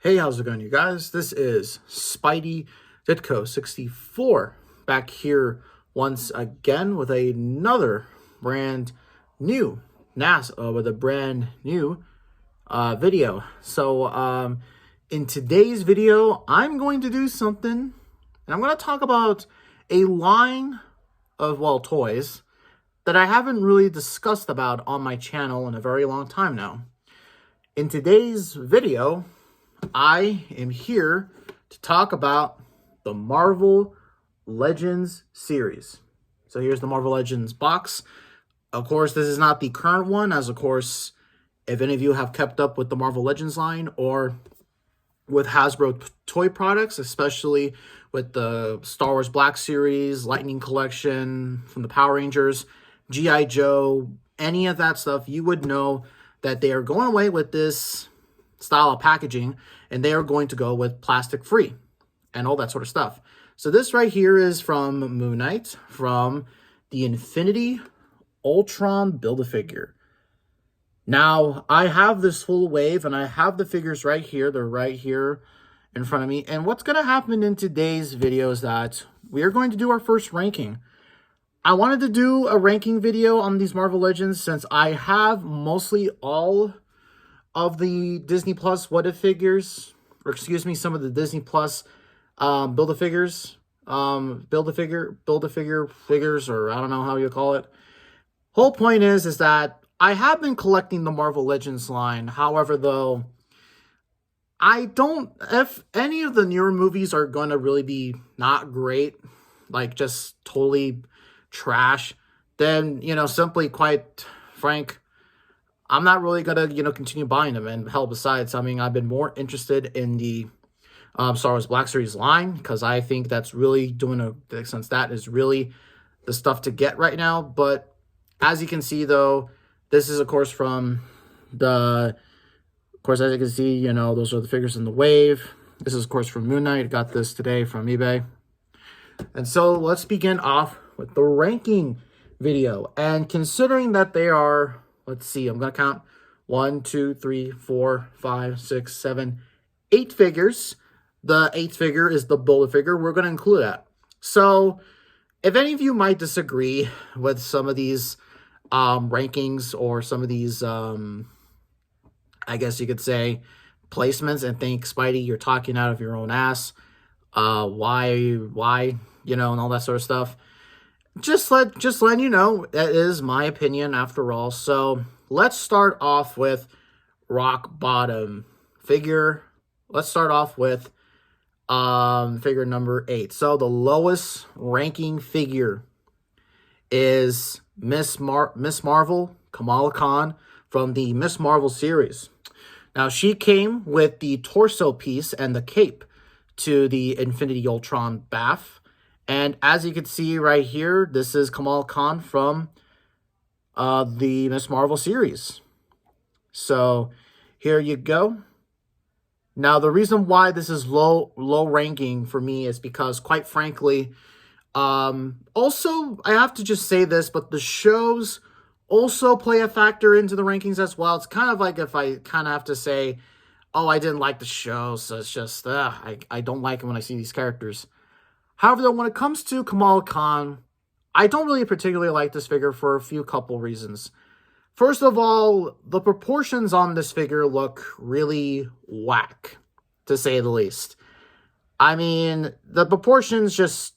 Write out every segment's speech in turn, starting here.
Hey, how's it going, you guys? This is Spidey Ditko 64 back here once again with another brand new with a brand new video. So in today's video, I'm going to do something, and I'm going to talk about a line of, well, toys that I haven't really discussed about on my channel in a very long time now. In today's video, I am here to talk about the Marvel Legends series. So here's the Marvel Legends box. Of course, this is not the current one, as of course, if any of you have kept up with the Marvel Legends line or with Hasbro toy products, especially with the Star Wars Black Series, Lightning Collection from the Power Rangers, G.I. Joe, any of that stuff, you would know that they are going away with this style of packaging, and they are going to go with plastic free and all that sort of stuff. So this right here is from Moon Knight, from the Infinity Ultron Build-A-Figure. Now, I have this full wave, and I have the figures right here. They're right here in front of me. And what's going to happen in today's video is that we are going to do our first ranking. I wanted to do a ranking video on these Marvel Legends since I have mostly all of the Disney Plus What-If figures, or excuse me, some of the Disney Plus Build-A-Figures, Build-A-Figure figures, or I don't know how you call it. Whole point is that I have been collecting the Marvel Legends line. However, though, if any of the newer movies are going to really be not great, like just totally trash, then, simply quite frank, I'm not really going to, continue buying them. And hell, besides, I've been more interested in the Star Wars Black Series line, because I think that's really since that is really the stuff to get right now. But as you can see, though, this is, of course, as you can see, those are the figures in the wave. This is, of course, from Moon Knight. Got this today from eBay. And so let's begin off with the ranking video. And considering that they are, let's see, I'm going to count 1, 2, 3, 4, 5, 6, 7, 8 figures. The 8th figure is the Build-A-Figure. We're going to include that. So if any of you might disagree with some of these rankings or some of these, I guess you could say, placements, and think, Spidey, you're talking out of your own ass, why, and all that sort of stuff, just letting you know, that is my opinion after all. So let's start off with rock bottom figure. Let's start off with figure number 8. So the lowest ranking figure is Miss Marvel, Kamala Khan, from the Miss Marvel series. Now, she came with the torso piece and the cape to the Infinity Ultron BAF. And as you can see right here, this is Kamala Khan from the Miss Marvel series. So here you go. Now, the reason why this is low ranking for me is because, quite frankly, also, I have to just say this, but the shows also play a factor into the rankings as well. It's kind of like if I kind of have to say, oh, I didn't like the show, so it's just, I don't like it when I see these characters. However, though, when it comes to Kamala Khan, I don't really particularly like this figure for a couple reasons. First of all, the proportions on this figure look really whack, to say the least. The proportions just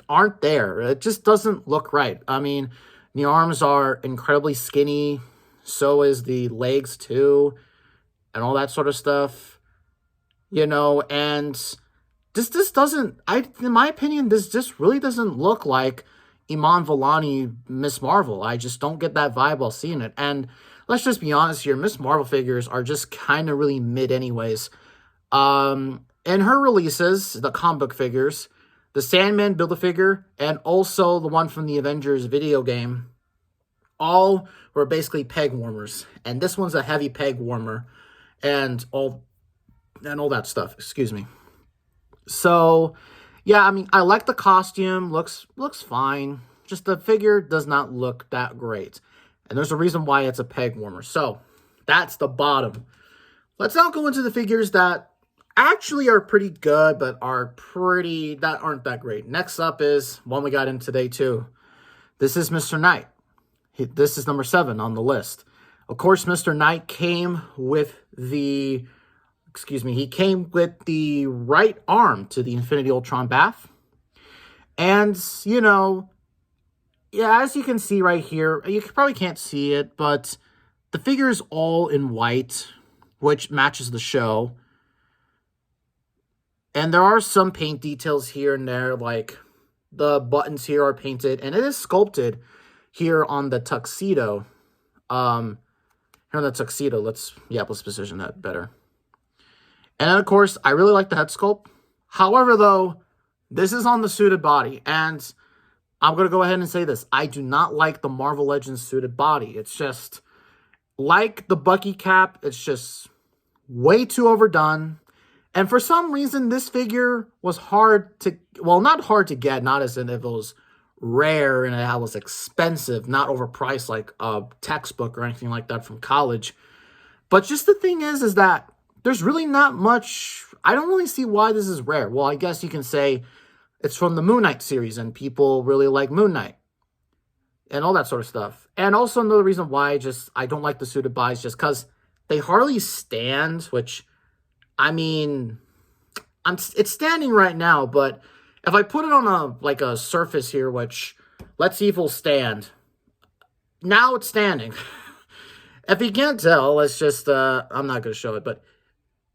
aren't there. It just doesn't look right. The arms are incredibly skinny, so is the legs too, and all that sort of stuff, and this doesn't, in my opinion, this just really doesn't look like Iman Vellani Miss Marvel. I just don't get that vibe while seeing it. And let's just be honest here, Miss Marvel figures are just kind of really mid anyways. In her releases, the comic book figures, the Sandman Build-A-Figure, and also the one from the Avengers video game, all were basically peg warmers. And this one's a heavy peg warmer and all that stuff, excuse me. So, yeah, I like the costume, looks fine. Just the figure does not look that great. And there's a reason why it's a peg warmer. So, that's the bottom. Let's now go into the figures that actually are pretty good, but aren't that great. Next up is one we got in today too. This is Mr. Knight. This is number 7 on the list. Of course, Mr. Knight came with the, he came with the right arm to the Infinity Ultron BAF. And, yeah, as you can see right here, you probably can't see it, but the figure is all in white, which matches the show. And there are some paint details here and there, like the buttons here are painted, and it is sculpted here on the tuxedo. Here on the tuxedo, let's position that better. And then, of course, I really like the head sculpt. However, though, this is on the suited body, and I'm going to go ahead and say this. I do not like the Marvel Legends suited body. It's just, like the Bucky cap, it's just way too overdone. And for some reason, this figure was hard to, well, not hard to get, not as in if it was rare and it was expensive, not overpriced like a textbook or anything like that from college. But just the thing is that there's really not much, I don't really see why this is rare. Well, I guess you can say it's from the Moon Knight series and people really like Moon Knight and all that sort of stuff. And also another reason why I don't like the suited buys just because they hardly stand, which, I mean, it's standing right now, but if I put it on a surface here, which, let's see if it'll stand. Now it's standing. If you can't tell, let's just, I'm not going to show it, but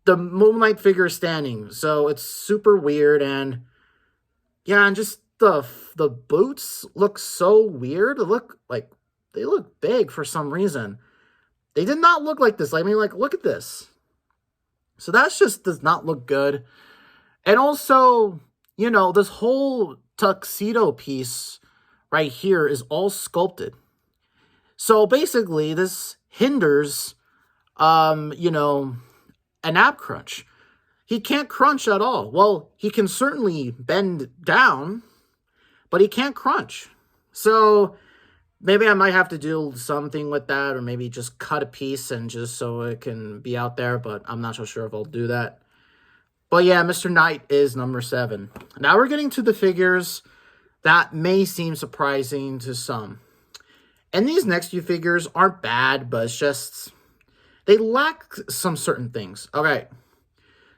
the Moon Knight figure is standing, so it's super weird, and yeah, and just the boots look so weird. They look big for some reason. They did not look like this. I mean, look at this. So that just does not look good. And also, this whole tuxedo piece right here is all sculpted. So basically, this hinders, an ab crunch. He can't crunch at all. Well, he can certainly bend down, but he can't crunch. So maybe I might have to do something with that, or maybe just cut a piece and just so it can be out there, but I'm not so sure if I'll do that. But yeah, Mr. Knight is number 7. Now we're getting to the figures that may seem surprising to some. And these next few figures aren't bad, but it's just, they lack some certain things. Okay,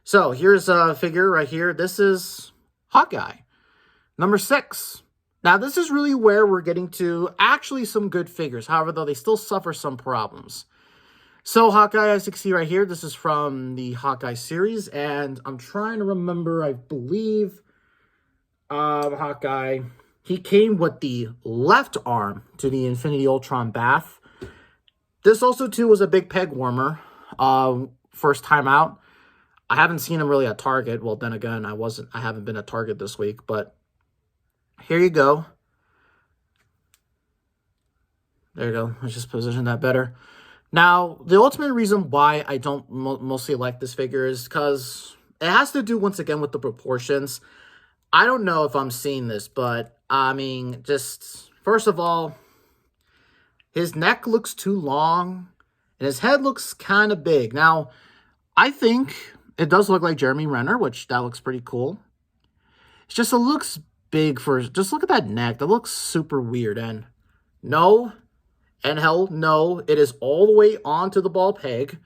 so here's a figure right here. This is Hawkeye, number 6. Now, this is really where we're getting to actually some good figures. However, though, they still suffer some problems. So, Hawkeye, as you can see right here, this is from the Hawkeye series. And I'm trying to remember, I believe, Hawkeye, he came with the left arm to the Infinity Ultron BAF. This also, too, was a big peg warmer. First time out. I haven't seen him really at Target. Well, then again, I haven't been at Target this week, but here you go. There you go. Let's just position that better. Now, the ultimate reason why I don't mostly like this figure is because it has to do, once again, with the proportions. I don't know if I'm seeing this, but, I mean, just, first of all, his neck looks too long, and his head looks kind of big. Now, I think it does look like Jeremy Renner, which that looks pretty cool. It's just, it looks big for, just look at that neck. That looks super weird. And no, and hell no, it is all the way onto the ball peg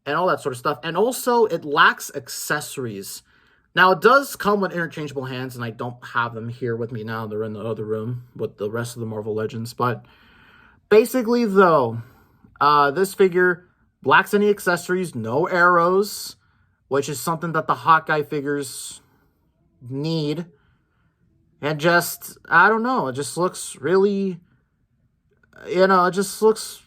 and all that sort of stuff. And also, it lacks accessories. Now, it does come with interchangeable hands, and I don't have them here with me now. They're in the other room with the rest of the Marvel Legends. But basically, though, this figure lacks any accessories, no arrows, which is something that the Hawkeye figures need. And just, I don't know, it just looks really, it just looks,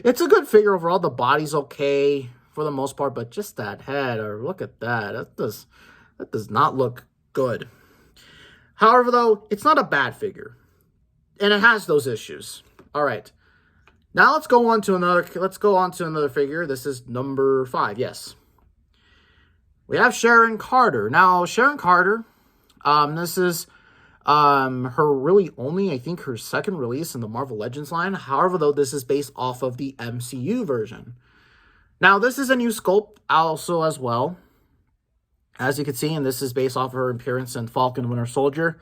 it's a good figure overall. The body's okay for the most part, but just that head, or look at that. That does not look good. However, though, it's not a bad figure. And it has those issues. All right. Now let's go on to another figure. This is number 5, yes. We have Sharon Carter. Now, Sharon Carter, this is her really only, I think, her second release in the Marvel Legends line. However, though, this is based off of the MCU version. Now, this is a new sculpt also as well. as you can see, and this is based off of her appearance in Falcon Winter Soldier.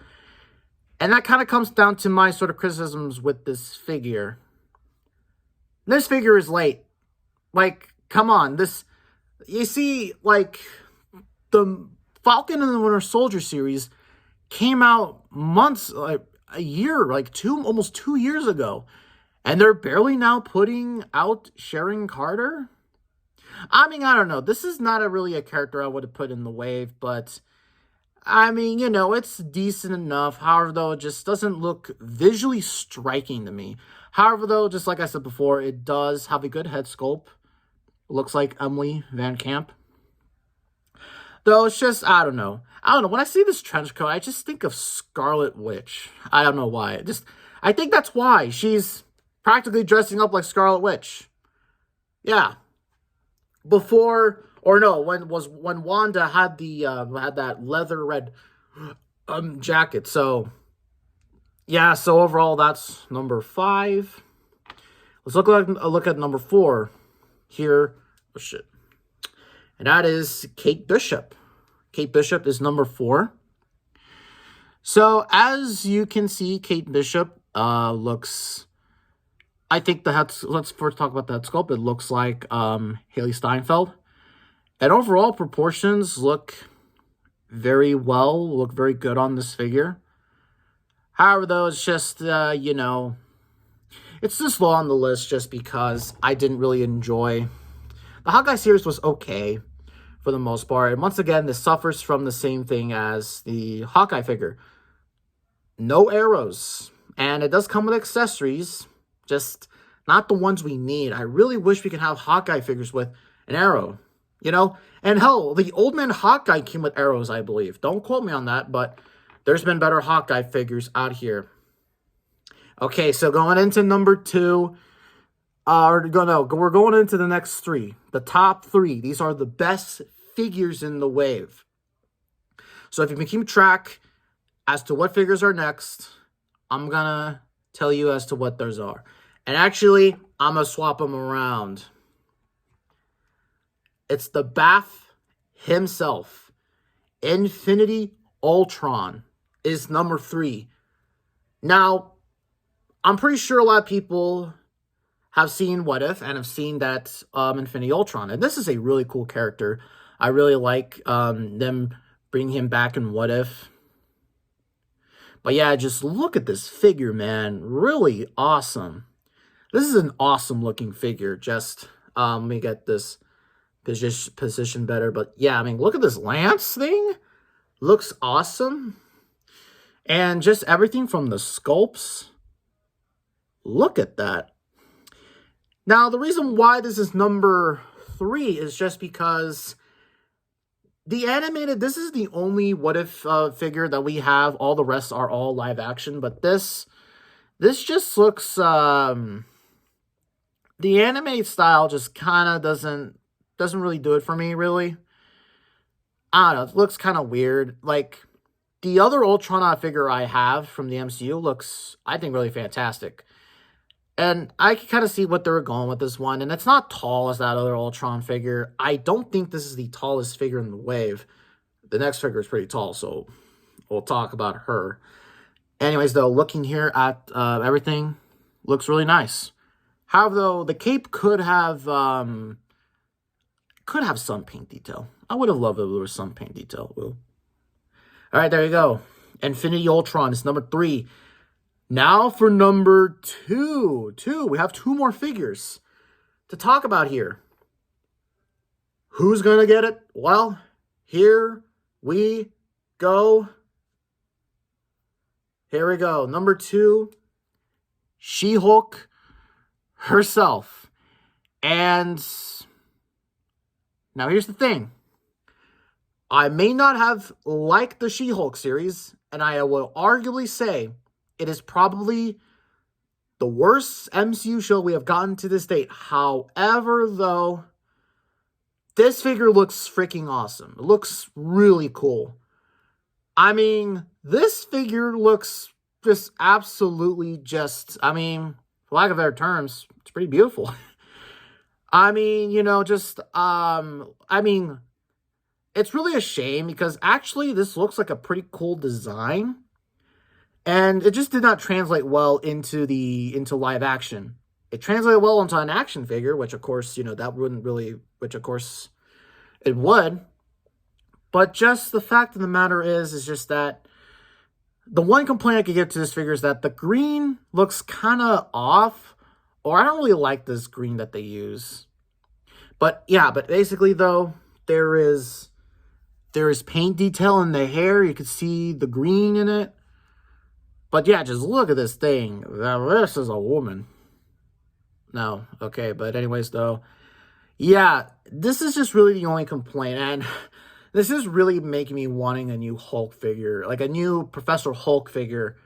And that kind of comes down to my sort of criticisms with this figure. This figure is late. Like, come on. You see, like, the Falcon and the Winter Soldier series came out months, like a year, like almost 2 years ago. And they're barely now putting out Sharon Carter? I mean, I don't know. This is not really a character I would have put in the wave, but I mean, it's decent enough. However, though, it just doesn't look visually striking to me. However, though, just like I said before, it does have a good head sculpt. It looks like Emily Van Camp. Though it's just, I don't know. When I see this trench coat, I just think of Scarlet Witch. I don't know why. I think that's why. She's practically dressing up like Scarlet Witch. Yeah. Before, or no, when Wanda had had that leather red jacket. So yeah, so overall that's number 5. Let's look at number 4 here. Oh shit. And that is Kate Bishop. Kate Bishop is number 4. So as you can see, Kate Bishop looks, I think let's first talk about the head sculpt. It looks like Haley Steinfeld. And overall proportions look very good on this figure. However, though, it's just, it's this low on the list just because I didn't really enjoy. The Hawkeye series was okay for the most part. And once again, this suffers from the same thing as the Hawkeye figure. No arrows. And it does come with accessories, just not the ones we need. I really wish we could have Hawkeye figures with an arrow, And hell, the Old Man Hawkeye came with arrows, I believe. Don't quote me on that, but there's been better Hawkeye figures out here. Okay, so going into number 2, we're going into the next 3. The top 3. These are the best figures in the wave. So if you can keep track as to what figures are next, I'm going to tell you as to what those are. And actually, I'm going to swap them around. It's the BAF himself. Infinity Ultron is number 3. Now, I'm pretty sure a lot of people have seen What If and have seen that Infinity Ultron. And this is a really cool character. I really like them bringing him back in What If. But yeah, just look at this figure, man. Really awesome. This is an awesome looking figure. Just, let me get this position better. But yeah, I mean, look at this lance thing. Looks awesome. And just everything from the sculpts. Look at that. Now, the reason why this is number 3 is just because this is the only What If figure that we have. All the rest are all live action, but this just looks, the anime style just kind of doesn't really do it for me, really. I don't know, it looks kind of weird. Like, the other Ultron figure I have from the MCU looks, I think, really fantastic. And I can kind of see what they were going with this one. And it's not tall as that other Ultron figure. I don't think this is the tallest figure in the wave. The next figure is pretty tall, so we'll talk about her. Anyways, though, looking here at everything, looks really nice. However, though, the cape could have some paint detail. I would have loved it if there was some paint detail. All right, there you go. Infinity Ultron is number 3. Now for number 2. We have 2 more figures to talk about here. Who's going to get it? Well, here we go. Here we go. Number 2, She-Hulk herself. And now here's the thing. I may not have liked the She-Hulk series, and I will arguably say it is probably the worst MCU show we have gotten to this date. However, though, this figure looks freaking awesome. It looks really cool. I mean, this figure looks just absolutely just, I mean, for lack of better terms, it's pretty beautiful. I mean, I mean, it's really a shame because actually this looks like a pretty cool design. And it just did not translate well into live action. It translated well into an action figure, which of course, that wouldn't really, which of course it would. But just the fact of the matter is just that the one complaint I could give to this figure is that the green looks kind of off, or I don't really like this green that they use. But yeah, but basically though, there is paint detail in the hair. You can see the green in it. But yeah, just look at this thing. This is a woman. No, okay, but anyways though, yeah, this is just really the only complaint, and this is really making me wanting a new Hulk figure, like a new Professor Hulk figure.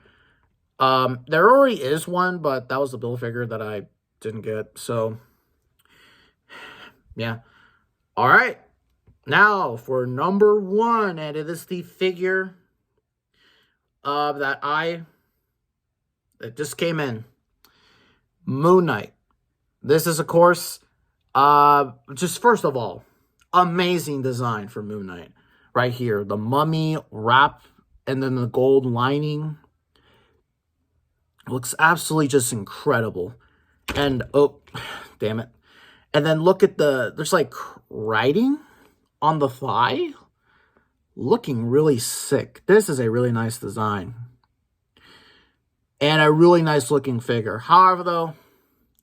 There already is one, but that was the build figure that I didn't get, so yeah. All right, now for number one, and it is the figure that just came in. Moon Knight. This is, of course, just first of all, amazing design for Moon Knight. Right here, the mummy wrap and then the gold lining. Looks absolutely just incredible. And, oh, damn it. And then look at there's like writing on the thigh. Looking really sick. This is a really nice design. And a really nice looking figure. However, though,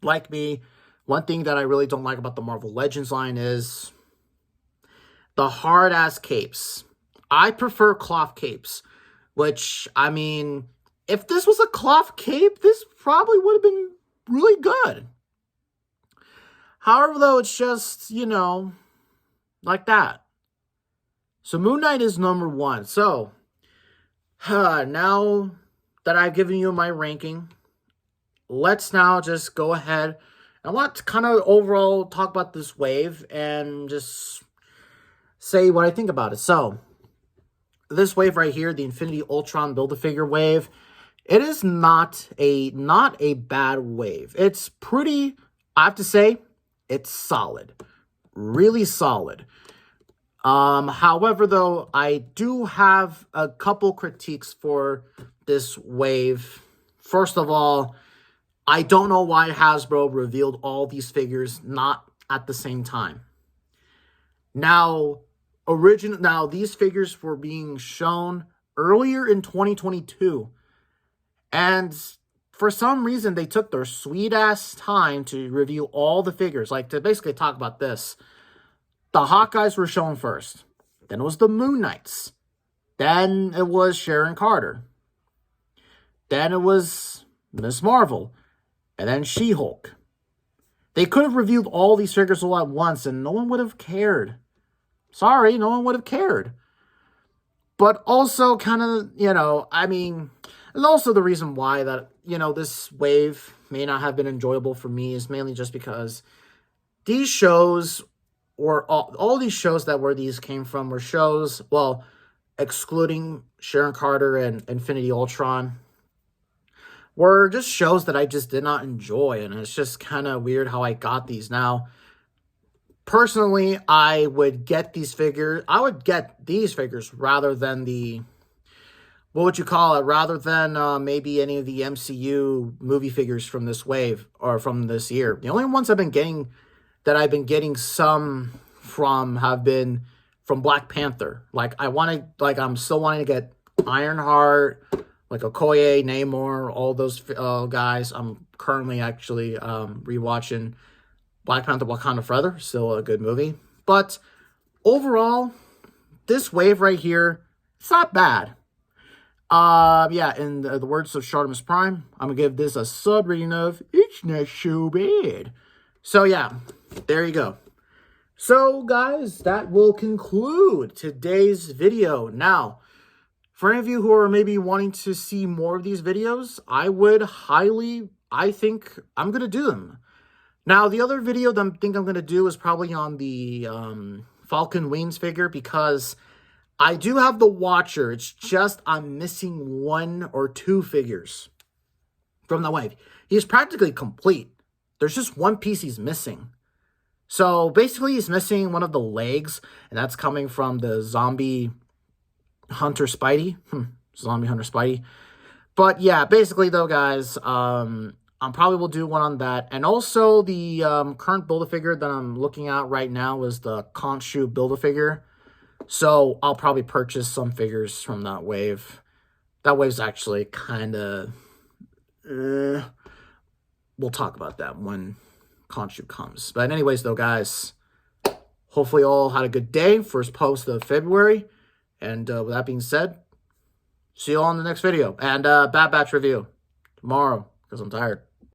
like me, one thing that I really don't like about the Marvel Legends line is the hard-ass capes. I prefer cloth capes, which, I mean, if this was a cloth cape, this probably would have been really good. However, though, it's just, like that. So Moon Knight is number one. So, now that I've given you my ranking, let's now just go ahead. I want to kind of overall talk about this wave and just say what I think about it. So, this wave right here, the Infinity Ultron Build-A-Figure wave, it is not a bad wave. It's pretty, I have to say, it's solid. Really solid. However, though, I do have a couple critiques for this wave. First of all, I don't know why Hasbro revealed all these figures not at the same time. Now, these figures were being shown earlier in 2022. And for some reason, they took their sweet-ass time to review all the figures. Like, to basically talk about this. The Hawkeyes were shown first. Then it was the Moon Knights. Then it was Sharon Carter. Then it was Ms. Marvel. And then She-Hulk. They could have reviewed all these figures all at once and no one would have cared. Sorry, no one would have cared. But also kind of, I mean, and also the reason why that, this wave may not have been enjoyable for me is mainly just because these shows, or all these shows that where these came from were shows, well, excluding Sharon Carter and Infinity Ultron, were just shows that I just did not enjoy, and it's just kind of weird how I got these. Now, personally, I would get these figures. I would get these figures rather than the, what would you call it? Rather than maybe any of the MCU movie figures from this wave or from this year. The only ones I've been getting some from have been from Black Panther. I'm still wanting to get Ironheart, like Okoye, Namor, all those guys. I'm currently actually rewatching Black Panther Wakanda Forever. Still a good movie. But overall, this wave right here, it's not bad. Yeah, in the words of Shartimus Prime, I'm going to give this a sub rating of, it's not so bad. So yeah, there you go. So guys, that will conclude today's video. Now, for any of you who are maybe wanting to see more of these videos, I think I'm going to do them. Now, the other video that I think I'm going to do is probably on the Falcon Wings figure, because I do have the Watcher. It's just I'm missing 1 or 2 figures from the wave. He's practically complete. There's just one piece he's missing. So basically, he's missing one of the legs, and that's coming from the Zombie Hunter Spidey. Zombie Hunter Spidey. But yeah, basically though, guys, I probably will do one on that. And also the current Build-A-Figure that I'm looking at right now is the Khonshu Build-A-Figure. So I'll probably purchase some figures from that wave. That wave's actually kind of... we'll talk about that when Khonshu comes. But anyways though, guys, hopefully you all had a good day. First post of February. And with that being said, see you all in the next video. And Bad Batch review tomorrow because I'm tired.